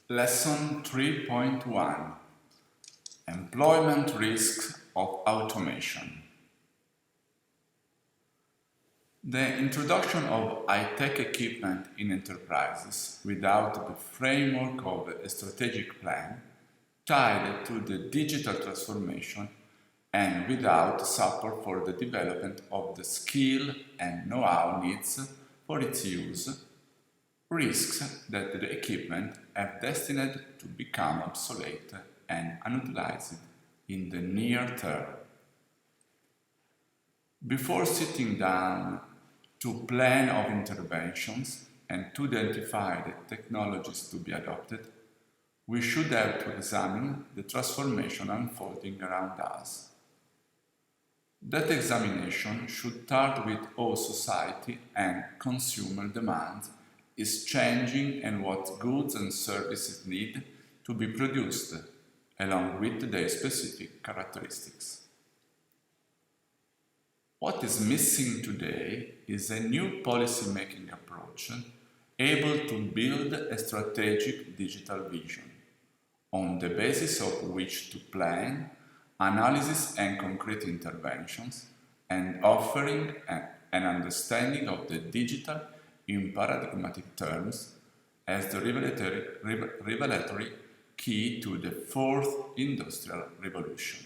Lesson 3.1 Employment Risks of Automation. The introduction of high-tech equipment in enterprises without the framework of a strategic plan tied to the digital transformation and without support for the development of the skill and know-how needs for its use risks that the equipment are destined to become obsolete and unutilized in the near term. Before sitting down to plan of interventions and to identify the technologies to be adopted, we should have to examine the transformation unfolding around us. That examination should start with how society and consumer demands is changing and what goods and services need to be produced, along with their specific characteristics. What is missing today is a new policy-making approach able to build a strategic digital vision, on the basis of which to plan, analysis and concrete interventions, and offering an understanding of the digital in paradigmatic terms as the revelatory key to the fourth industrial revolution.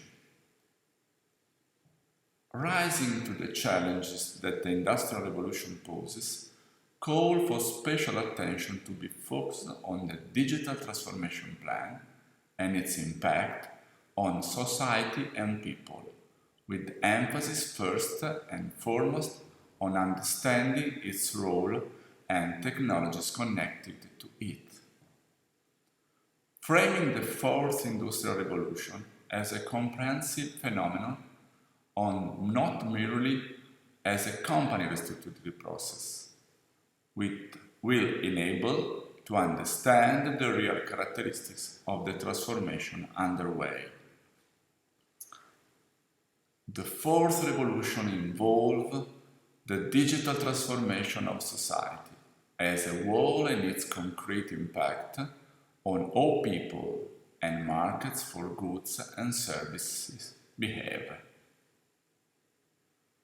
Rising to the challenges that the industrial revolution poses, call for special attention to be focused on the digital transformation plan and its impact on society and people, with emphasis first and foremost on understanding its role and technologies connected to it. Framing the fourth industrial revolution as a comprehensive phenomenon on not merely as a company restitutive process, which will enable to understand the real characteristics of the transformation underway. The fourth revolution involves the digital transformation of society as a whole and its concrete impact on all people and markets for goods and services behave.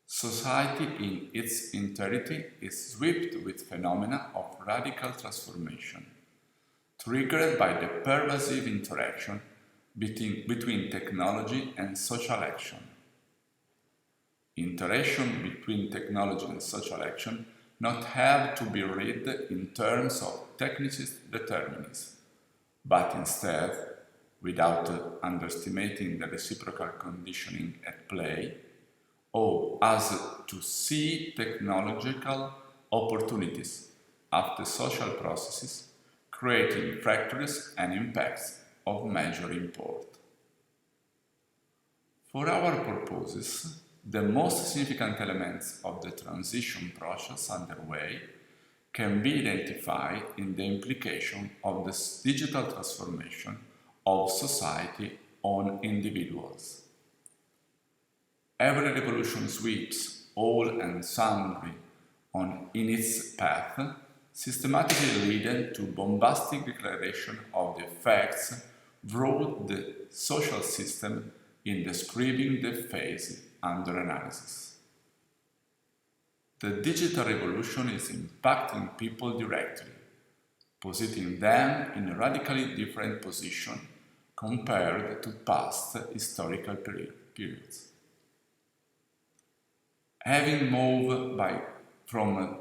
Society in its entirety is swept with phenomena of radical transformation, triggered by the pervasive interaction between technology and social action. Interaction between technology and social action not have to be read in terms of technicist determinism, but instead, without underestimating the reciprocal conditioning at play, or as to see technological opportunities after social processes, creating fractures and impacts of major import. For our purposes, the most significant elements of the transition process underway can be identified in the implication of this digital transformation of society on individuals. Every revolution sweeps all and sundry in its path, systematically leading to bombastic declaration of the effects brought the social system in describing the phase under analysis. The digital revolution is impacting people directly, positioning them in a radically different position compared to past historical periods. Having moved from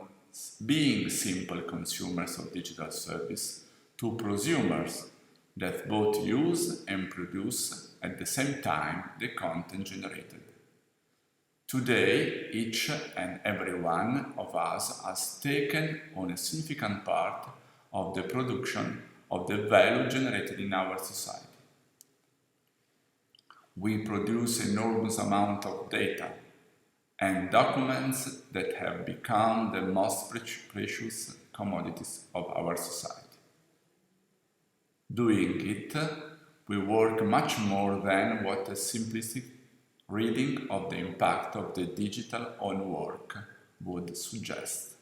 being simple consumers of digital service to prosumers that both use and produce at the same time the content generated. Today, each and every one of us has taken on a significant part of the production of the value generated in our society. We produce enormous amount of data and documents that have become the most precious commodities of our society. Doing it, we work much more than what a simplistic reading of the impact of the digital on work would suggest.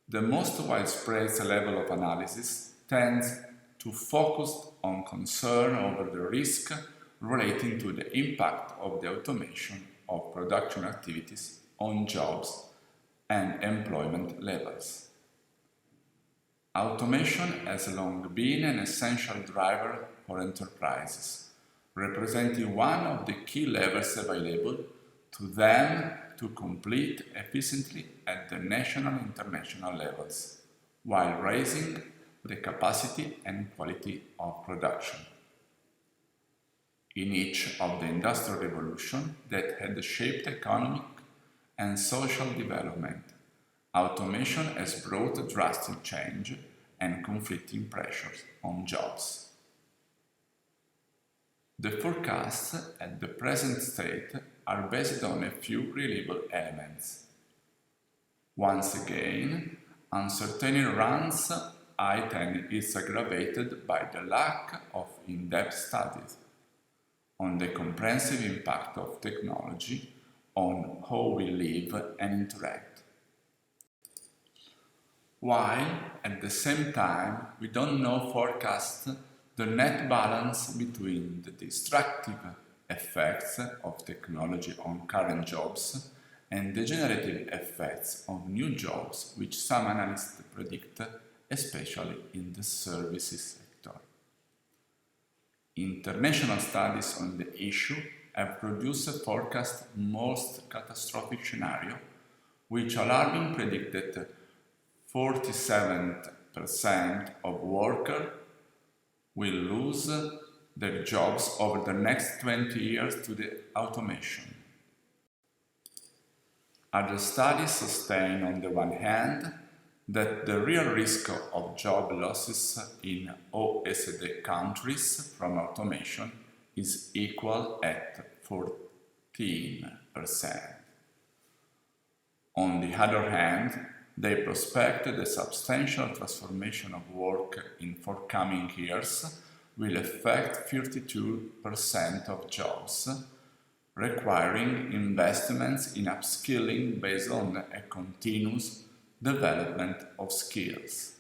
The most widespread level of analysis tends to focus on concern over the risk relating to the impact of the automation of production activities on jobs and employment levels. Automation has long been an essential driver for enterprises, representing one of the key levers available to them to compete efficiently at the national and international levels, while raising the capacity and quality of production. In each of the industrial revolutions that had shaped economic and social development, automation has brought drastic change and conflicting pressures on jobs. The forecasts at the present state are based on a few reliable elements. Once again, uncertainty runs high and is aggravated by the lack of in-depth studies on the comprehensive impact of technology on how we live and interact. While at the same time we don't know forecast the net balance between the destructive effects of technology on current jobs and the generative effects of new jobs which some analysts predict, especially in the services sector. International studies on the issue have produced a forecast most catastrophic scenario, which alarmingly predict that 47% of workers will lose their jobs over the next 20 years to the automation. Other studies sustain, on the one hand, that the real risk of job losses in OECD countries from automation is equal at 14%. On the other hand, they prospect the substantial transformation of work in forthcoming years will affect 52% of jobs, requiring investments in upskilling based on a continuous development of skills.